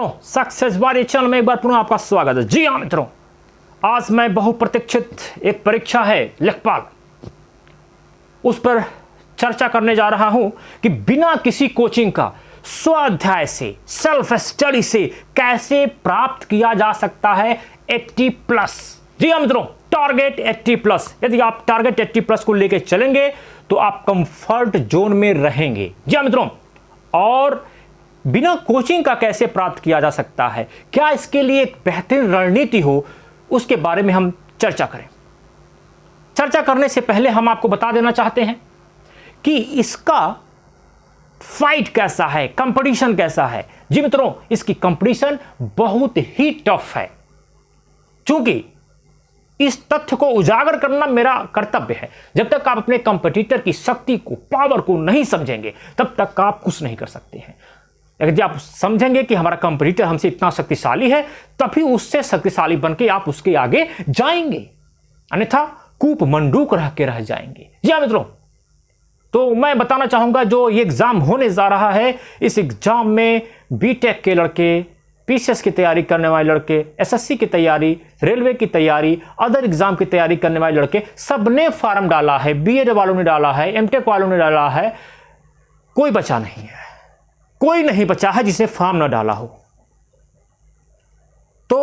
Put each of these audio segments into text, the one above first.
मित्रों, सक्सेस बार चैनल में एक बार पुनः आपका स्वागत है। जी हाँ मित्रों, आज मैं बहुप्रतीक्षित एक परीक्षा है लेखपाल, उस पर चर्चा करने जा रहा हूं कि बिना किसी कोचिंग का स्वाध्याय से, सेल्फ स्टडी से कैसे प्राप्त किया जा सकता है 80+। जी हाँ मित्रों, टारगेट 80+। यदि आप टारगेट 80+ को लेकर चलेंगे तो आप कंफर्ट जोन में रहेंगे। जी हाँ मित्रों, और बिना कोचिंग का कैसे प्राप्त किया जा सकता है, क्या इसके लिए एक बेहतरीन रणनीति हो, उसके बारे में हम चर्चा करें। चर्चा करने से पहले हम आपको बता देना चाहते हैं कि इसका फाइट कैसा है, कंपटीशन कैसा है। जी मित्रों, इसकी कंपटीशन बहुत ही टफ है। चूंकि इस तथ्य को उजागर करना मेरा कर्तव्य है। जब तक आप अपने कंपटीटर की शक्ति को, पावर को नहीं समझेंगे, तब तक आप कुछ नहीं कर सकते हैं। यदि आप समझेंगे कि हमारा कंपटीटर हमसे इतना शक्तिशाली है, तभी उससे शक्तिशाली बनके आप उसके आगे जाएंगे, अन्यथा कूप मंडूक रह के रह जाएंगे। जी हाँ मित्रों, तो मैं बताना चाहूंगा जो ये एग्जाम होने जा रहा है, इस एग्जाम में बीटेक के लड़के, पीसीएस की तैयारी करने वाले लड़के, एसएससी की तैयारी, रेलवे की तैयारी, अदर एग्जाम की तैयारी करने वाले लड़के, सबने फॉर्म डाला है। बीएड वालों ने डाला है, एमटेक वालों ने डाला है, कोई बचा नहीं है, कोई नहीं बचा है जिसने फॉर्म न डाला हो। तो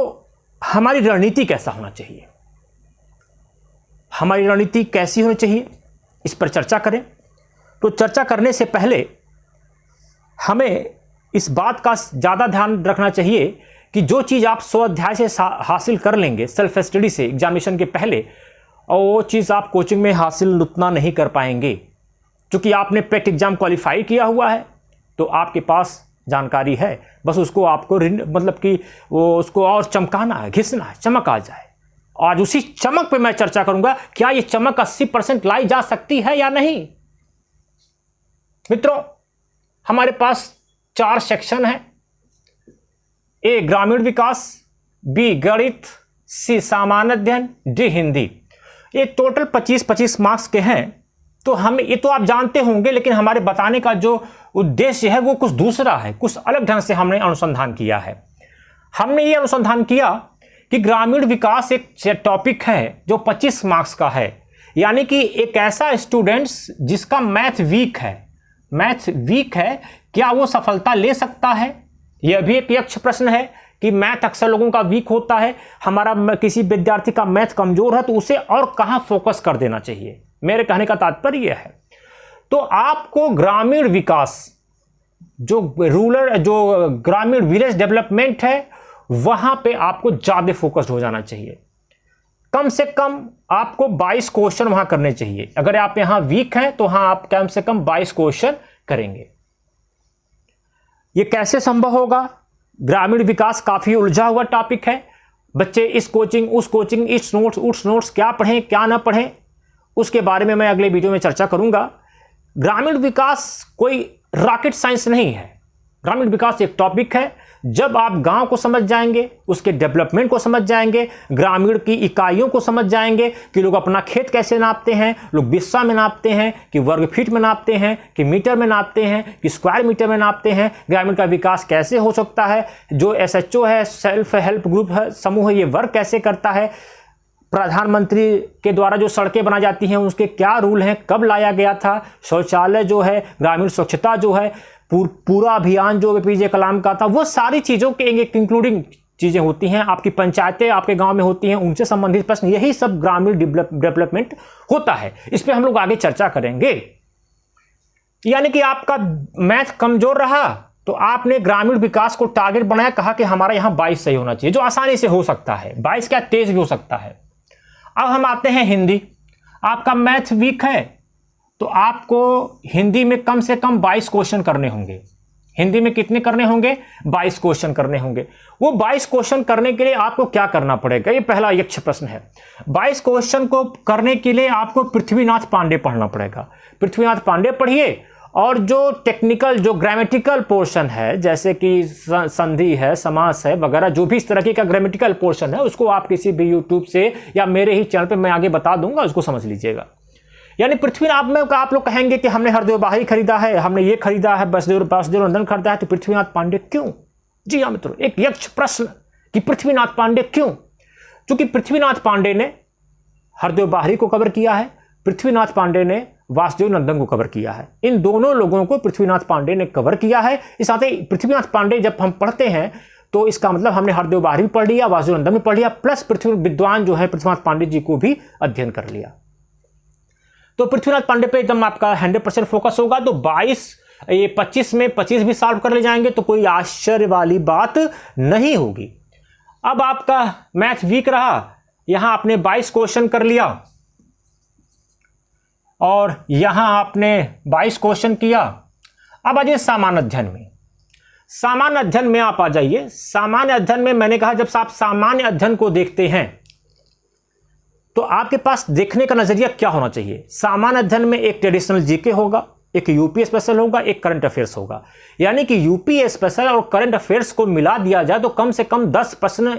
हमारी रणनीति कैसा होना चाहिए, हमारी रणनीति कैसी होनी चाहिए, इस पर चर्चा करें। तो चर्चा करने से पहले हमें इस बात का ज़्यादा ध्यान रखना चाहिए कि जो चीज़ आप स्वाध्याय से हासिल कर लेंगे सेल्फ स्टडी से एग्जामिनेशन के पहले, और वो चीज़ आप कोचिंग में हासिल उतना नहीं कर पाएंगे। क्योंकि आपने पेट एग्जाम क्वालिफाई किया हुआ है, तो आपके पास जानकारी है, बस उसको आपको मतलब कि वो उसको और चमकाना है, घिसना है, चमक आ जाए। आज उसी चमक पे मैं चर्चा करूंगा, क्या ये चमक 80% लाई जा सकती है या नहीं। मित्रों, हमारे पास 4 सेक्शन है। ए ग्रामीण विकास, बी गणित, सी सामान्य अध्ययन, डी हिंदी। ये टोटल 25-25 मार्क्स के हैं। तो हम ये तो आप जानते होंगे, लेकिन हमारे बताने का जो उद्देश्य है वो कुछ दूसरा है, कुछ अलग ढंग से हमने अनुसंधान किया है। हमने ये अनुसंधान किया कि ग्रामीण विकास एक टॉपिक है जो 25 मार्क्स का है, यानी कि एक ऐसा स्टूडेंट्स जिसका मैथ वीक है, क्या वो सफलता ले सकता है। यह भी एक यक्ष प्रश्न है कि मैथ अक्सर लोगों का वीक होता है। हमारा किसी विद्यार्थी का मैथ कमजोर है तो उसे और कहां फोकस कर देना चाहिए। मेरे कहने का तात्पर्य यह है, तो आपको ग्रामीण विकास, जो ग्रामीण विलेज डेवलपमेंट है, वहां पे आपको ज्यादा फोकस्ड हो जाना चाहिए। कम से कम आपको 22 क्वेश्चन वहां करने चाहिए। अगर आप यहां वीक हैं तो हाँ, आप कम से कम 22 क्वेश्चन करेंगे। ये कैसे संभव होगा? ग्रामीण विकास काफी उलझा हुआ टॉपिक है। बच्चे इस कोचिंग, उस कोचिंग, इस नोट्स, उस नोट्स, क्या पढ़ें क्या ना पढ़ें, उसके बारे में मैं अगले वीडियो में चर्चा करूंगा। ग्रामीण विकास कोई रॉकेट साइंस नहीं है। ग्रामीण विकास एक टॉपिक है। जब आप गांव को समझ जाएंगे, उसके डेवलपमेंट को समझ जाएंगे, ग्रामीण की इकाइयों को समझ जाएंगे कि लोग अपना खेत कैसे नापते हैं, लोग बिस्सा में नापते हैं कि वर्ग फीट में नापते हैं कि मीटर में नापते हैं कि स्क्वायर मीटर में नापते हैं, ग्रामीण का विकास कैसे हो सकता है, जो एसएचओ है, सेल्फ हेल्प ग्रुप है, समूह है, ये वर्क कैसे करता है, प्रधानमंत्री के द्वारा जो सड़कें बनाई जाती हैं उसके क्या रूल हैं, कब लाया गया था, शौचालय जो है, ग्रामीण स्वच्छता जो है, पूरा अभियान जो एपीजे कलाम का था, वो सारी चीज़ों के एक इंक्लूडिंग चीज़ें होती हैं। आपकी पंचायतें आपके गांव में होती हैं, उनसे संबंधित प्रश्न, यही सब ग्रामीण डेवलपमेंट होता है। इस पर हम लोग आगे चर्चा करेंगे। यानी कि आपका मैथ कमजोर रहा तो आपने ग्रामीण विकास को टारगेट बनाया, कहा कि हमारा यहाँ 22 सही होना चाहिए, जो आसानी से हो सकता है। 22 क्या तेज भी हो सकता है। अब हम आते हैं हिंदी। आपका मैथ वीक है तो आपको हिंदी में कम से कम 22 क्वेश्चन करने होंगे। हिंदी में कितने करने होंगे? 22 क्वेश्चन करने होंगे। वो 22 क्वेश्चन करने के लिए आपको क्या करना पड़ेगा? ये पहला यक्ष प्रश्न है। 22 क्वेश्चन को करने के लिए आपको पृथ्वीनाथ पांडे पढ़ना पड़ेगा। पृथ्वीनाथ पांडे पढ़िए, और जो टेक्निकल, जो ग्रामेटिकल पोर्शन है, जैसे कि संधि है, समास है वगैरह, जो भी इस तरह का ग्रामेटिकल पोर्शन है, उसको आप किसी भी यूट्यूब से या मेरे ही चैनल पे मैं आगे बता दूंगा, उसको समझ लीजिएगा। यानी पृथ्वीनाथ में आप लोग कहेंगे कि हमने हरदेव बाही खरीदा है, हमने ये खरीदा है, वासुदेव नंदन खरीदा है, तो पृथ्वीनाथ पांडे क्यों? जी हाँ मित्रों, एक यक्ष प्रश्न कि पृथ्वीनाथ पांडे क्यों? क्योंकि पृथ्वीनाथ पांडे ने हरदेव बाहरी को कवर किया है, पृथ्वीनाथ पांडे ने वासुदेव नंदन को कवर किया है। इन दोनों लोगों को पृथ्वीनाथ पांडे ने कवर किया है। इस साथ ही पृथ्वीनाथ पांडे जब हम पढ़ते हैं तो इसका मतलब हमने हरदेव बाहरी भी पढ़ लिया, वासुदेव नंदन भी पढ़ लिया, प्लस पृथ्वी विद्वान जो है पृथ्वीनाथ पांडे जी को भी अध्ययन कर लिया। तो पृथ्वीनाथ पांडे पे एकदम आपका 100% फोकस होगा। तो 25 में 25 भी सॉल्व कर ले जाएंगे तो कोई आश्चर्य वाली बात नहीं होगी। अब आपका मैथ वीक रहा, यहां आपने 22 क्वेश्चन कर लिया और यहां आपने 22 क्वेश्चन किया। अब आ जाइए सामान्य अध्ययन में। सामान्य अध्ययन में आप आ जाइए। सामान्य अध्ययन में मैंने कहा जब आप सामान्य अध्ययन को देखते हैं तो आपके पास देखने का नजरिया क्या होना चाहिए? सामान्य अध्ययन में एक ट्रेडिशनल जीके होगा, एक यूपी स्पेशल होगा, एक करंट अफेयर्स होगा। यानी कि यूपी स्पेशल और करंट अफेयर्स को मिला दिया जाए तो कम से कम 10 प्रश्न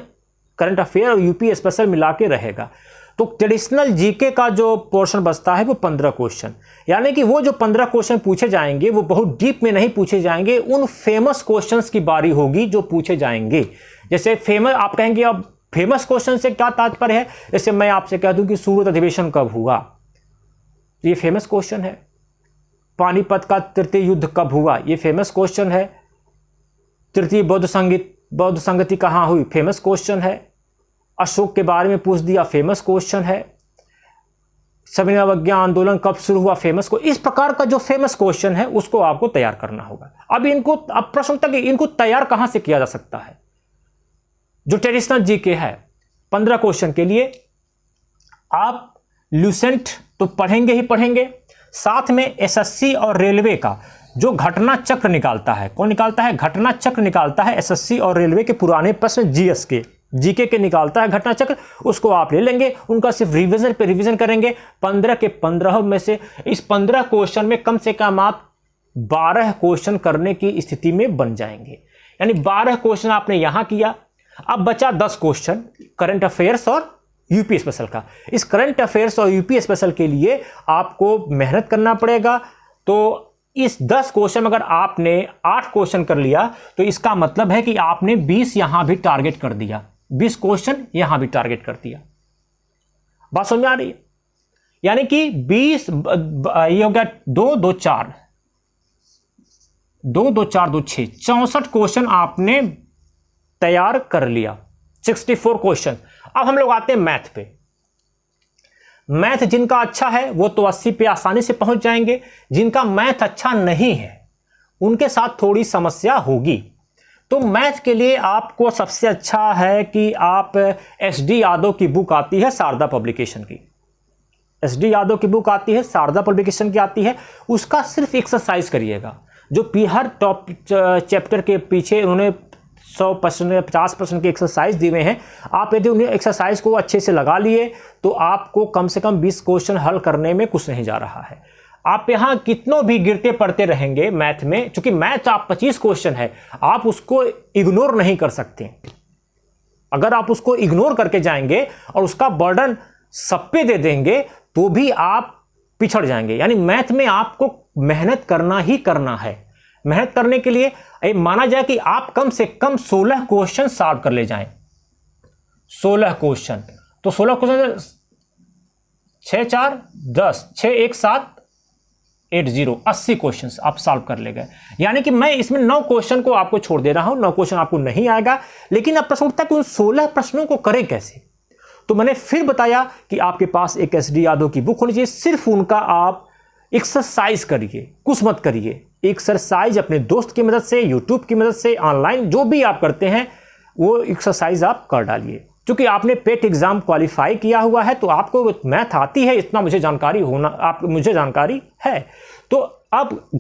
करंट अफेयर और यूपी स्पेशल मिला के रहेगा। तो ट्रेडिशनल जीके का जो पोर्शन बचता है वो 15 क्वेश्चन, यानी कि वो जो 15 क्वेश्चन पूछे जाएंगे वो बहुत डीप में नहीं पूछे जाएंगे, उन फेमस क्वेश्चंस की बारी होगी जो पूछे जाएंगे। जैसे फेमस, आप कहेंगे अब फेमस क्वेश्चन से क्या तात्पर्य है? जैसे मैं आपसे कह दूं कि सूरत अधिवेशन कब हुआ, ये फेमस क्वेश्चन है। पानीपत का तृतीय युद्ध कब हुआ, ये फेमस क्वेश्चन है। तृतीय बौद्ध संगति कहाँ हुई, फेमस क्वेश्चन है। अशोक के बारे में पूछ दिया, फेमस क्वेश्चन है। सविनय अवज्ञा आंदोलन कब शुरू हुआ, फेमस को। इस प्रकार का जो फेमस क्वेश्चन है उसको आपको तैयार करना होगा। अब प्रश्न तक इनको तैयार कहां से किया जा सकता है? जो ट्रेडिशनल जीके है 15 क्वेश्चन के लिए आप ल्यूसेंट तो पढ़ेंगे ही पढ़ेंगे, साथ में एसएससी और रेलवे का जो घटना चक्र निकालता है। कौन निकालता है? घटना चक्र निकालता है एसएससी और रेलवे के पुराने प्रश्न, जीएस के, जीके के निकालता है घटना चक्र, उसको आप ले लेंगे। उनका सिर्फ रिवीजन पे रिवीजन करेंगे। 15 के 15 में से इस 15 क्वेश्चन में कम से कम आप 12 क्वेश्चन करने की स्थिति में बन जाएंगे। यानी 12 क्वेश्चन आपने यहां किया। अब बचा 10 क्वेश्चन करंट अफेयर्स और यूपी स्पेशल का। इस करंट अफेयर्स और यूपी स्पेशल के लिए आपको मेहनत करना पड़ेगा। तो इस 10 क्वेश्चन में अगर आपने 8 क्वेश्चन कर लिया तो इसका मतलब है कि आपने 20 यहां भी टारगेट कर दिया, 20 क्वेश्चन यहां भी टारगेट कर दिया। बात समझ में आ रही है? यानी कि 20 ये हो गया 2 2 4 2 2 4 2 6 64 क्वेश्चन आपने तैयार कर लिया, 64 क्वेश्चन। अब हम लोग आते हैं मैथ पे। मैथ जिनका अच्छा है वो तो 80 पे आसानी से पहुंच जाएंगे। जिनका मैथ अच्छा नहीं है उनके साथ थोड़ी समस्या होगी। तो मैथ के लिए आपको सबसे अच्छा है कि आप एसडी यादव की बुक आती है शारदा पब्लिकेशन की, एसडी यादव की बुक आती है, शारदा पब्लिकेशन की आती है, उसका सिर्फ एक्सरसाइज करिएगा। जो हर टॉप चैप्टर के पीछे उन्होंने 100% या 50% की एक्सरसाइज दिए हुए हैं। आप यदि उन्हें एक्सरसाइज को अच्छे से लगा लिए तो आपको कम से कम 20 क्वेश्चन हल करने में कुछ नहीं जा रहा है। आप यहां कितनों भी गिरते पड़ते रहेंगे मैथ में, क्योंकि मैथ आप 25 क्वेश्चन है, आप उसको इग्नोर नहीं कर सकते। अगर आप उसको इग्नोर करके जाएंगे और उसका बर्डन सब पे दे देंगे तो भी आप पिछड़ जाएंगे। यानी मैथ में आपको मेहनत करना ही करना है। मेहनत करने के लिए माना जाए कि आप कम से कम 16 क्वेश्चन सॉल्व कर ले जाएं। 16 क्वेश्चन, तो 16 क्वेश्चन 6 4 10 6 1 7 8 0 80 क्वेश्चन आप सॉल्व कर ले गए। यानी कि मैं इसमें 9 क्वेश्चन को आपको छोड़ दे रहा हूं, 9 क्वेश्चन आपको नहीं आएगा। लेकिन अब प्रश्न उठता है कि उन 16 प्रश्नों को करें कैसे? तो मैंने फिर बताया कि आपके पास एक एसडी यादव की बुक होनी चाहिए, सिर्फ उनका आप एक्सरसाइज करिए, कुछ मत करिए। एक्सरसाइज अपने दोस्त की मदद से, यूट्यूब की मदद से, ऑनलाइन जो भी आप करते हैं वो एक्सरसाइज आप कर डालिए। क्योंकि आपने पेट एग्जाम क्वालिफाई किया हुआ है तो आपको मैथ आती है, इतना मुझे जानकारी होना, मुझे जानकारी है। तो अब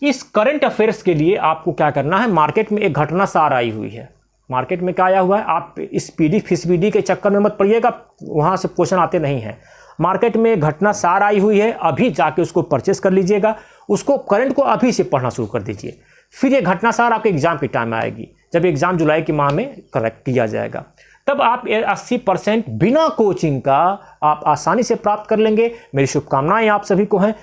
इस करंट अफेयर्स के लिए आपको क्या करना है? मार्केट में एक घटना सार आई हुई है। मार्केट में क्या आया हुआ है? आप इस पीडी के चक्कर में मत पड़िएगा, वहां से क्वेश्चन आते नहीं हैं। मार्केट में घटना सार आई हुई है, अभी जाके उसको परचेस कर लीजिएगा। उसको करंट को अभी से पढ़ना शुरू कर दीजिए। फिर ये घटना सार आपके एग्जाम के टाइम आएगी, जब एग्जाम जुलाई के माह में करेक्ट किया जाएगा, तब आप 80% बिना कोचिंग का आप आसानी से प्राप्त कर लेंगे। मेरी शुभकामनाएं आप सभी को हैं।